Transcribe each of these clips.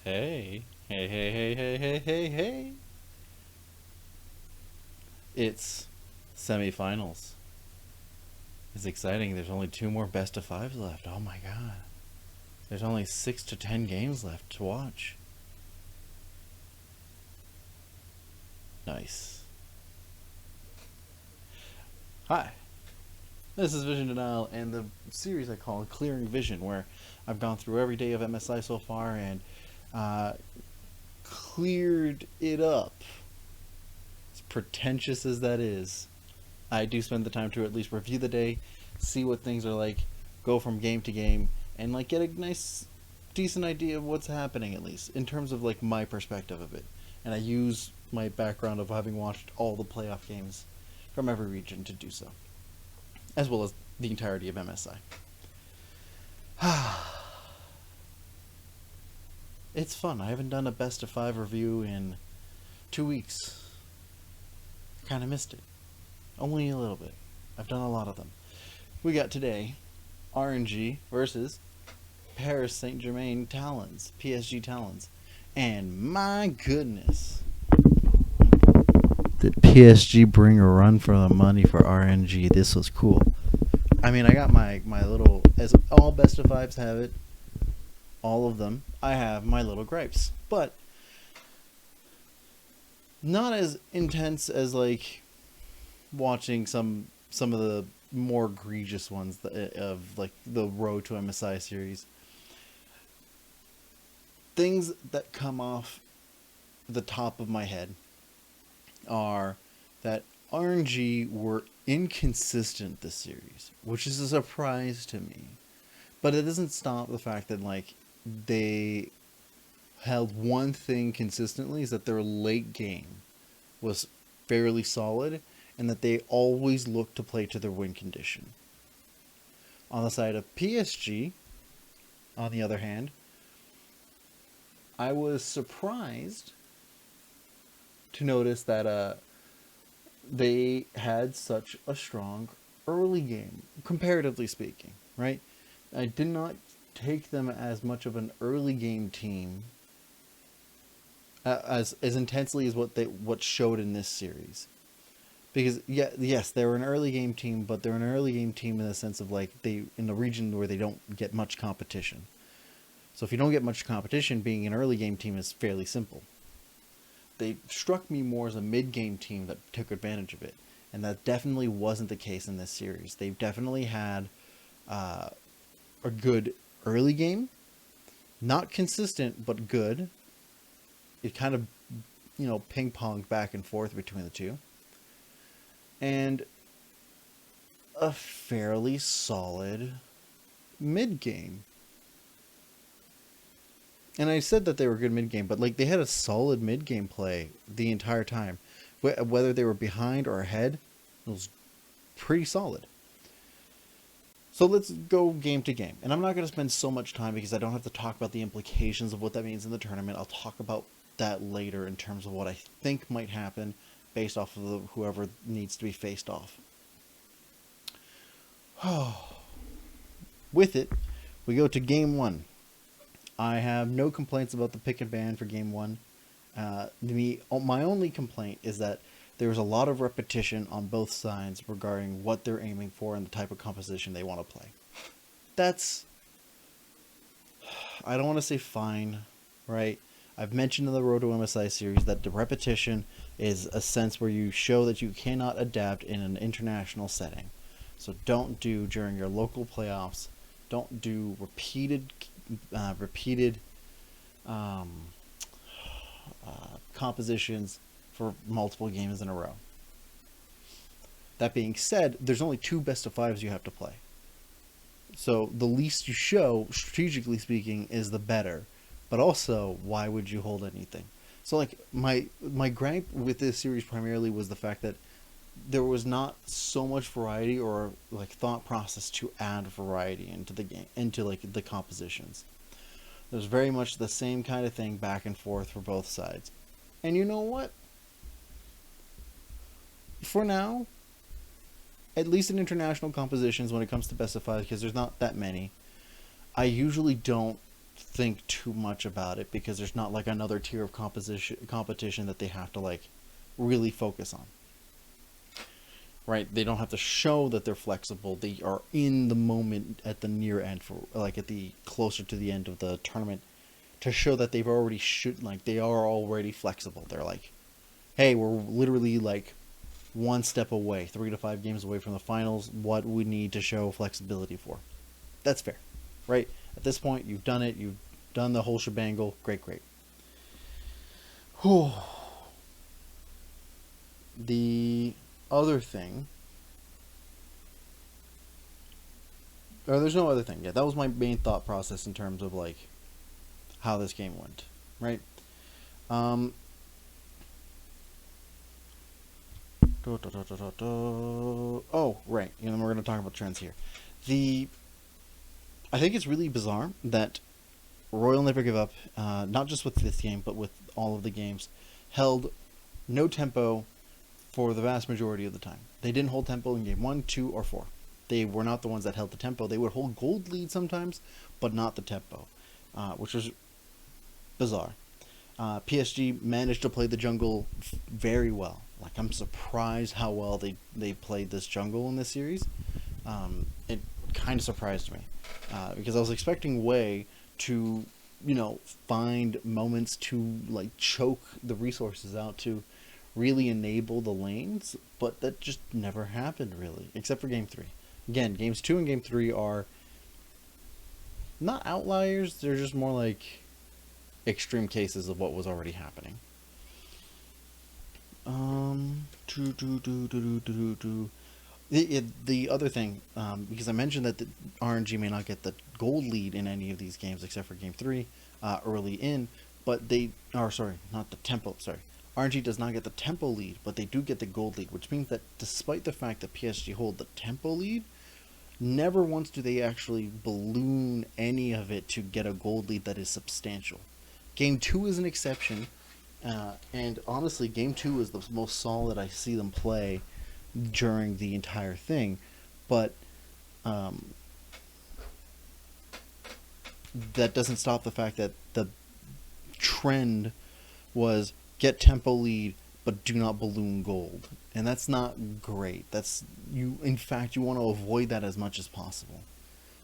Hey, hey, hey, hey, hey, hey, hey, hey. It's semifinals. It's exciting. There's only two more best of fives left. Oh my god. There's only 6 to 10 games left to watch. Nice. Hi. This is Vision Denial and the series I call Clearing Vision, where I've gone through every day of MSI so far and uh, cleared it up. As pretentious as that is, I do spend the time to at least review the day, see what things are like, go from game to game, and like get a nice, decent idea of what's happening at least in terms of like my perspective of it. And I use my background of having watched all the playoff games from every region to do so, as well as the entirety of MSI. It's fun. I haven't done a best of five review in 2 weeks. Kind of missed it. Only a little bit. I've done a lot of them. We got today RNG versus Paris Saint-Germain Talons, PSG Talons. And my goodness, did PSG bring a run for the money for RNG? This was cool. I mean, I got my little, as all best of fives have it, all of them, I have my little gripes. But not as intense as like watching some of the more egregious ones of like the Road to MSI series. Things that come off the top of my head are that RNG were inconsistent this series, which is a surprise to me. But it doesn't stop the fact that like they held one thing consistently, is that their late game was fairly solid and that they always look to play to their win condition. On the side of PSG, on the other hand, I was surprised to notice that they had such a strong early game, comparatively speaking, right? I did not take them as much of an early game team as intensely as what showed in this series. Because yes, they were an early game team, but they're an early game team in the sense of like they in a region where they don't get much competition. So if you don't get much competition, being an early game team is fairly simple. They struck me more as a mid game team that took advantage of it, and that definitely wasn't the case in this series. They definitely had a good early game, not consistent but good. It kind of ping ponged back and forth between the two. And a fairly solid mid game. And I said that they were good mid game, but like they had a solid mid game play the entire time. Whether they were behind or ahead, it was pretty solid. So let's go game to game. And I'm not going to spend so much time because I don't have to talk about the implications of what that means in the tournament. I'll talk about that later in terms of what I think might happen based off of whoever needs to be faced off. With it, we go to game one. I have no complaints about the pick and ban for game one. My only complaint is that there's a lot of repetition on both sides regarding what they're aiming for and the type of composition they want to play. That's, I don't want to say fine, right? I've mentioned in the Road to MSI series that the repetition is a sense where you show that you cannot adapt in an international setting. So don't do during your local playoffs. Don't do repeated compositions for multiple games in a row. That being said, there's only two best of fives you have to play. So the least you show, strategically speaking, is the better. But also, why would you hold anything? So like my gripe with this series primarily was the fact that there was not so much variety or like thought process to add variety into the game, into like the compositions. There's very much the same kind of thing back and forth for both sides. And you know what? For now, at least in international compositions when it comes to best of five, because there's not that many, I usually don't think too much about it because there's not like another tier of competition that they have to like really focus on. Right? They don't have to show that they're flexible. They are in the moment at the near end, for like at the closer to the end of the tournament, to show that they've already they are already flexible. They're like, hey, we're literally like one step away, 3 to 5 games away from the finals. What we need to show flexibility for. That's fair, right? At this point, you've done it. You've done the whole shebangle. Great. Whew. The other thing, or there's no other thing. Yeah, that was my main thought process in terms of like how this game went, right? Oh, right. We're going to talk about trends here. I think it's really bizarre that Royal Never Give Up, not just with this game, but with all of the games, held no tempo for the vast majority of the time. They didn't hold tempo in game 1, 2, or 4. They were not the ones that held the tempo. They would hold gold lead sometimes, but not the tempo, which was bizarre. PSG managed to play the jungle very well. Like, I'm surprised how well they played this jungle in this series. It kind of surprised me because I was expecting Wei to, find moments to like choke the resources out to really enable the lanes, but that just never happened really, except for game 3. Again, games 2 and game 3 are not outliers. They're just more like extreme cases of what was already happening. The other thing, because I mentioned that the RNG may not get the gold lead in any of these games except for game 3 early in, but not the tempo, RNG does not get the tempo lead, but they do get the gold lead, which means that despite the fact that PSG hold the tempo lead, never once do they actually balloon any of it to get a gold lead that is substantial. Game 2 is an exception, and honestly, Game 2 is the most solid I see them play during the entire thing, but that doesn't stop the fact that the trend was get tempo lead, but do not balloon gold, and that's not great. In fact, you want to avoid that as much as possible.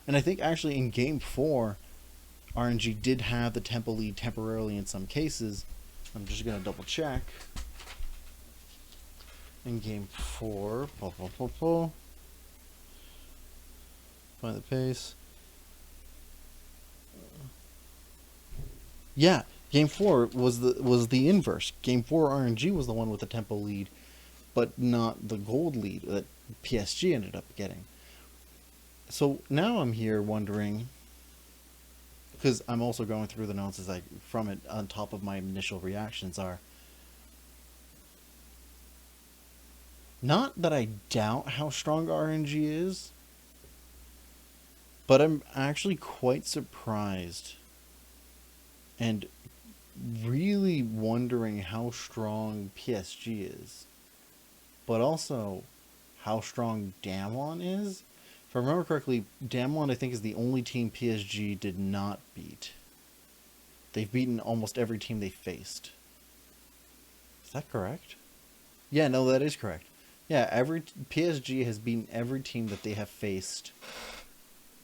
And I think actually in Game 4, RNG did have the tempo lead temporarily in some cases. I'm just going to double check. In Game 4, find the pace. Yeah, Game 4 was the inverse. Game 4 RNG was the one with the tempo lead, but not the gold lead that PSG ended up getting. So now I'm here wondering, because I'm also going through the notes from it on top of my initial reactions are, not that I doubt how strong RNG is, but I'm actually quite surprised and really wondering how strong PSG is, but also how strong Damwon is. If I remember correctly, Damwon I think is the only team PSG did not beat. They've beaten almost every team they faced. Is that correct? Yeah, no, that is correct. Yeah, PSG has beaten every team that they have faced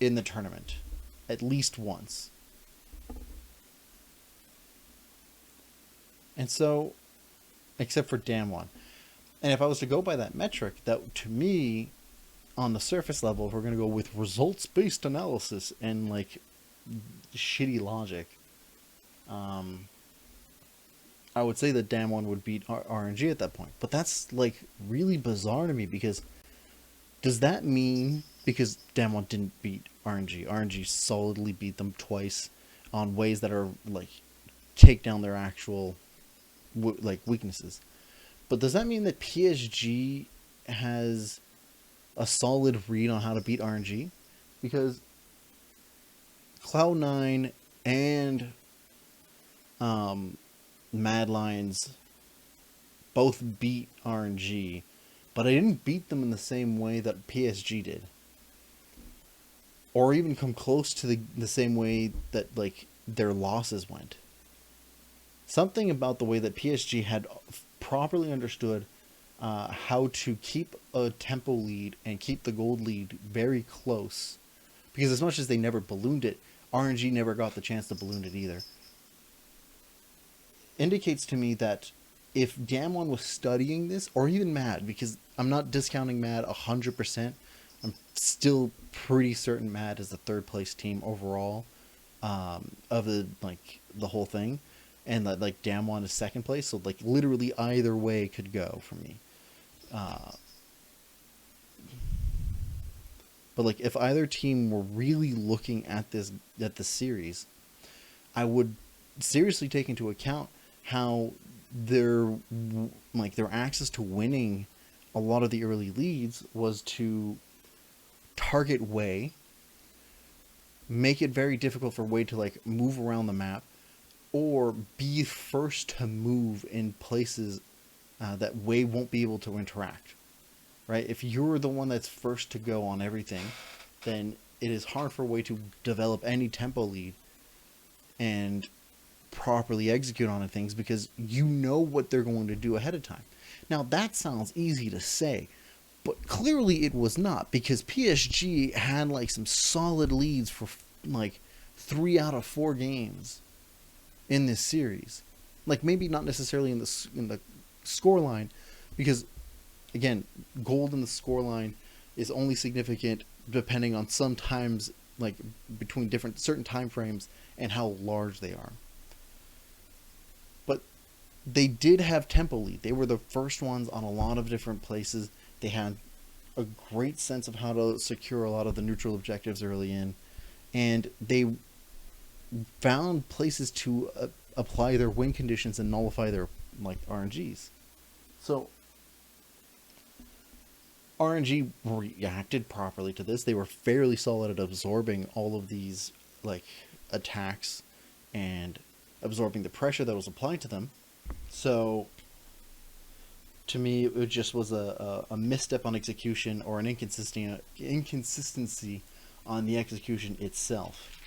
in the tournament, at least once. And so, except for Damwon. And if I was to go by that metric, that to me, on the surface level, if we're going to go with results-based analysis and like shitty logic, I would say that Damwon would beat RNG at that point. But that's like really bizarre to me, because does that mean because Damwon didn't beat RNG solidly beat them twice on ways that are like take down their actual weaknesses? But does that mean that PSG has a solid read on how to beat RNG? Because Cloud9 and Mad Lions both beat RNG, but I didn't beat them in the same way that PSG did, or even come close to the same way that like their losses went. Something about the way that PSG had properly understood how to keep a tempo lead and keep the gold lead very close. Because as much as they never ballooned it, RNG never got the chance to balloon it either. Indicates to me that if Damwon was studying this, or even Mad, because I'm not discounting Mad 100%, I'm still pretty certain Mad is the third place team overall of the whole thing, and like Damwon is second place, so like literally either way could go for me. But like if either team were really looking at the series, I would seriously take into account how their access to winning a lot of the early leads was to target Wei, make it very difficult for Wei to like move around the map, or be first to move in places that Wei won't be able to interact. Right? If you're the one that's first to go on everything, then it is hard for Wei to develop any tempo lead and properly execute on things, because you know what they're going to do ahead of time. Now that sounds easy to say, but clearly it was not, because PSG had like some solid leads for like 3 out of 4 games in this series. Like maybe not necessarily in the scoreline, because again, gold in the scoreline is only significant depending on sometimes like between different certain time frames and how large they are. But they did have tempo lead. They were the first ones on a lot of different places. They had a great sense of how to secure a lot of the neutral objectives early in, and they found places to apply their win conditions and nullify their like RNGs. So RNG reacted properly to this. They were fairly solid at absorbing all of these like attacks and absorbing the pressure that was applied to them. So to me, it just was a misstep on execution, or an inconsistency on the execution itself,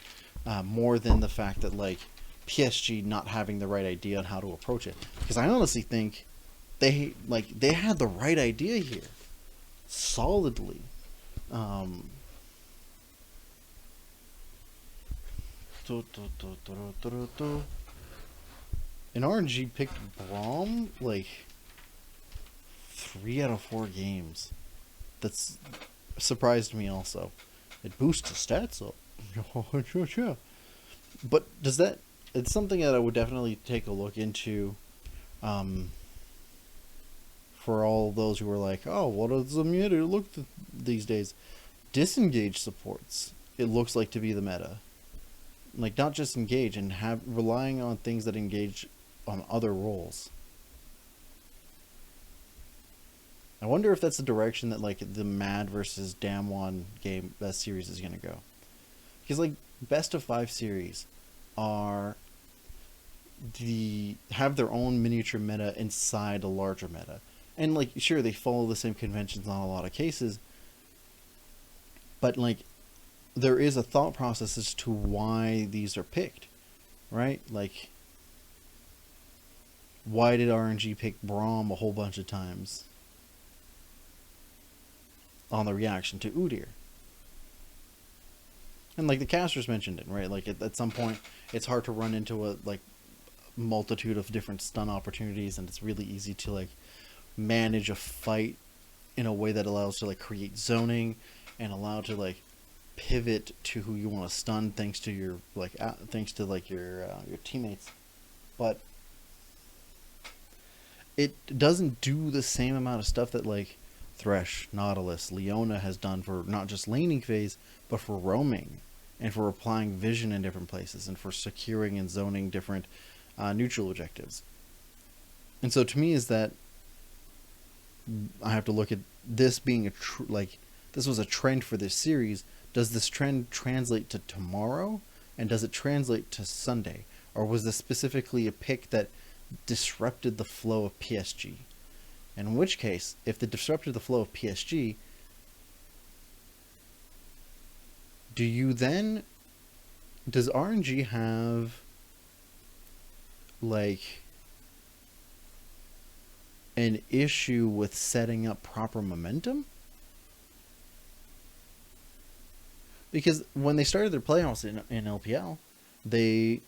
more than the fact that like PSG not having the right idea on how to approach it. Because I honestly think they had the right idea here, solidly. And RNG picked Braum like 3 out of 4 games. That's surprised me also. It boosts the stats up. But does that... It's something that I would definitely take a look into, for all those who are like, oh, what does the meta look these days? Disengage supports, it looks like, to be the meta. Like, not just engage, and relying on things that engage on other roles. I wonder if that's the direction that like the Mad versus Damwon game series is going to go. Because like best of 5 series have their own miniature meta inside a larger meta. And like sure, they follow the same conventions on a lot of cases, but like there is a thought process as to why these are picked, right? Like, why did RNG pick Braum a whole bunch of times on the reaction to Udyr? And like the casters mentioned it, right? Like at some point, it's hard to run into a like multitude of different stun opportunities, and it's really easy to like manage a fight in a way that allows to like create zoning and allow to like pivot to who you want to stun thanks to your like your teammates. But it doesn't do the same amount of stuff that like Thresh, Nautilus, Leona has done for not just laning phase, but for roaming and for applying vision in different places and for securing and zoning different neutral objectives. And so to me is that I have to look at this being this was a trend for this series. Does this trend translate to tomorrow? And does it translate to Sunday? Or was this specifically a pick that disrupted the flow of PSG? In which case, if it disrupted the flow of PSG, do you then does RNG have like an issue with setting up proper momentum? Because when they started their playoffs in LPL, they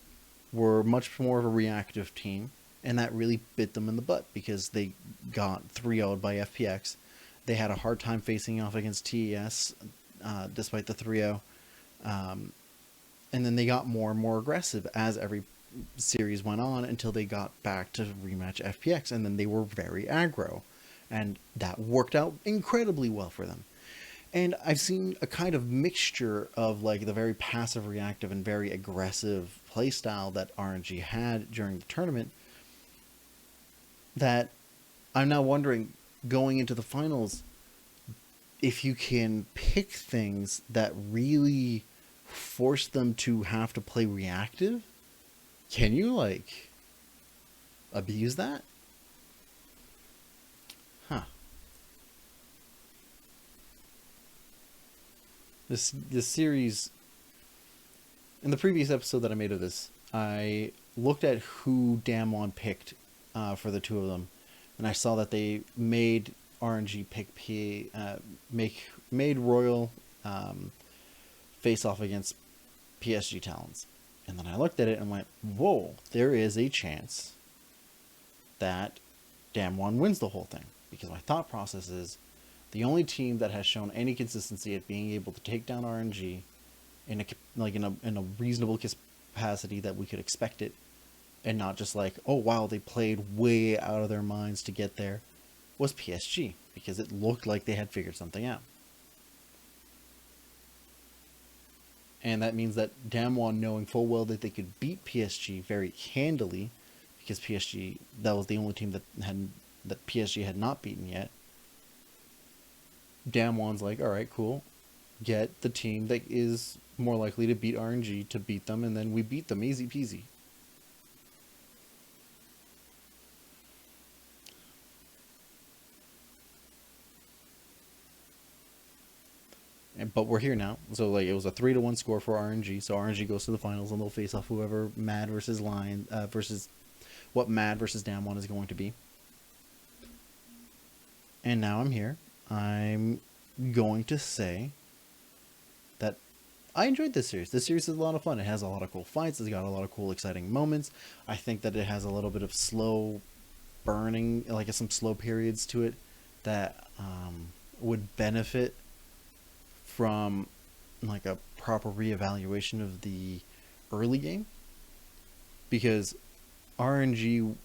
were much more of a reactive team, and that really bit them in the butt because they got 3-0'd by FPX. They had a hard time facing off against TES despite the 3-0. And then they got more and more aggressive as every series went on until they got back to rematch FPX, and then they were very aggro. And that worked out incredibly well for them. And I've seen a kind of mixture of like the very passive reactive and very aggressive playstyle that RNG had during the tournament, that I'm now wondering, going into the finals, if you can pick things that really force them to have to play reactive, can you like abuse that? Huh. This series, in the previous episode that I made of this, I looked at who Damwon picked for the two of them, and I saw that they made RNG pick made Royal face off against PSG Talons. And then I looked at it and went, whoa, there is a chance that Damwon wins the whole thing. Because my thought process is, the only team that has shown any consistency at being able to take down RNG in a reasonable capacity that we could expect it, and not just like, oh wow, they played way out of their minds to get there, was PSG, because it looked like they had figured something out. And that means that Damwon, knowing full well that they could beat PSG very handily, because PSG, that was the only team that PSG had not beaten yet. Damwon's like, all right, cool. Get the team that is more likely to beat RNG to beat them, and then we beat them easy peasy. But we're here now. So like it was a 3-1 score for RNG. So RNG goes to the finals, and they'll face off whoever Mad versus Lion versus what Mad versus Damwon is going to be. And now I'm here. I'm going to say that I enjoyed this series. This series is a lot of fun. It has a lot of cool fights. It's got a lot of cool, exciting moments. I think that it has a little bit of slow burning, like some slow periods to it that would benefit from like a proper reevaluation of the early game, because RNG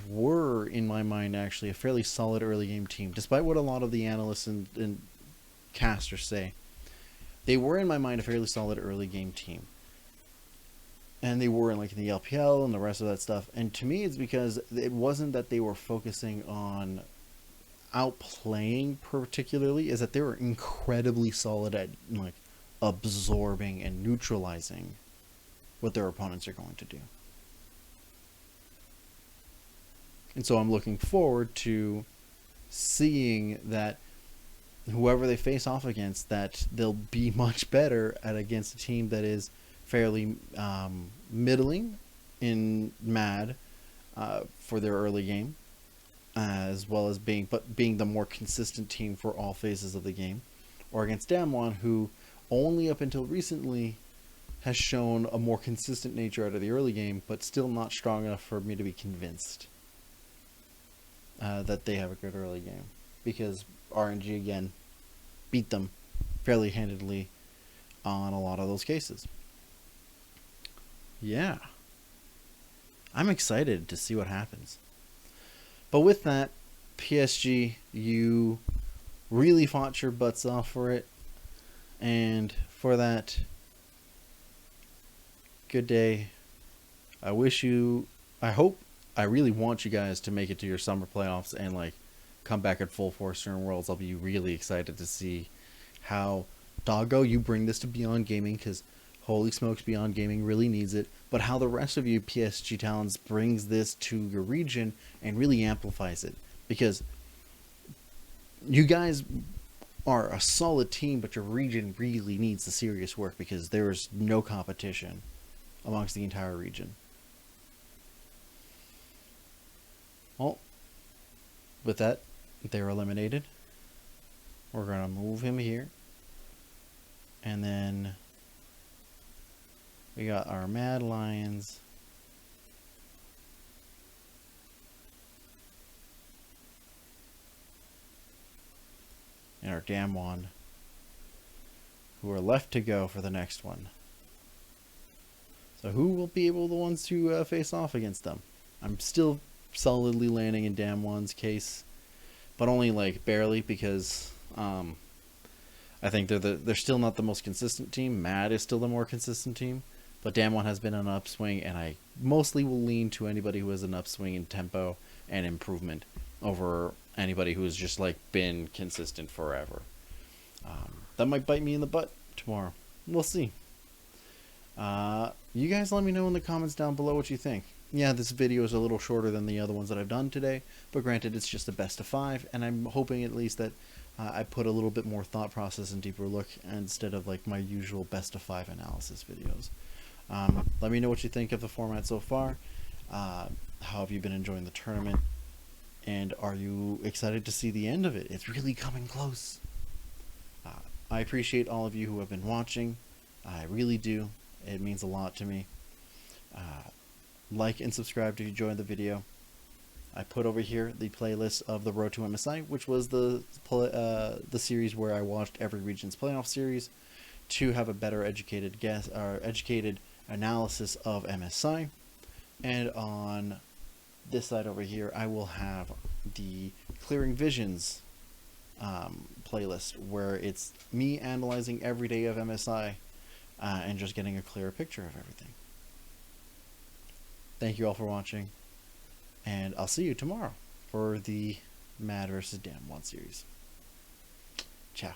were, in my mind, actually a fairly solid early game team, despite what a lot of the analysts and casters say. They were, in my mind, a fairly solid early game team, and they were in the LPL and the rest of that stuff. And to me, it's because it wasn't that they were focusing on outplaying particularly, is that they were incredibly solid at like absorbing and neutralizing what their opponents are going to do. And so I'm looking forward to seeing that whoever they face off against, that they'll be much better at against a team that is fairly middling in Mad for their early game, as well as being the more consistent team for all phases of the game, or against Damwon, who only up until recently has shown a more consistent nature out of the early game, but still not strong enough for me to be convinced that they have a good early game, because RNG again beat them fairly handedly on a lot of those cases. Yeah, I'm excited to see what happens. But with that, PSG, you really fought your butts off for it, and for that, good day. I really want you guys to make it to your summer playoffs and like come back at full force during Worlds. I'll be really excited to see how, Doggo, you bring this to Beyond Gaming, because holy smokes, Beyond Gaming really needs it. But how the rest of you PSG talents brings this to your region and really amplifies it, because you guys are a solid team, but your region really needs the serious work because there is no competition amongst the entire region. Well, with that, they're eliminated. We're going to move him here. And then we got our Mad Lions. And our Damwon, who are left to go for the next one. So who will be able the ones to face off against them? I'm still solidly landing in Damwon's case, but only like barely, because I think they're still not the most consistent team. Mad is still the more consistent team, but Damwon has been on an upswing, and I mostly will lean to anybody who has an upswing in tempo and improvement over anybody who has just like been consistent forever. That might bite me in the butt tomorrow. We'll see. You guys let me know in the comments down below what you think. Yeah, this video is a little shorter than the other ones that I've done today, but granted, it's just a best of 5, and I'm hoping at least that I put a little bit more thought process and deeper look instead of like my usual best of 5 analysis videos. Let me know what you think of the format so far. How have you been enjoying the tournament? And are you excited to see the end of it? It's really coming close. I appreciate all of you who have been watching. I really do. It means a lot to me. Like and subscribe if you enjoyed the video. I put over here the playlist of the Road to MSI, which was the series where I watched every region's playoff series to have a better educated analysis of MSI. And on this side over here, I will have the Clearing Visions playlist, where it's me analyzing every day of MSI and just getting a clearer picture of everything. Thank you all for watching, and I'll see you tomorrow for the Mad vs. Damwon series. Ciao.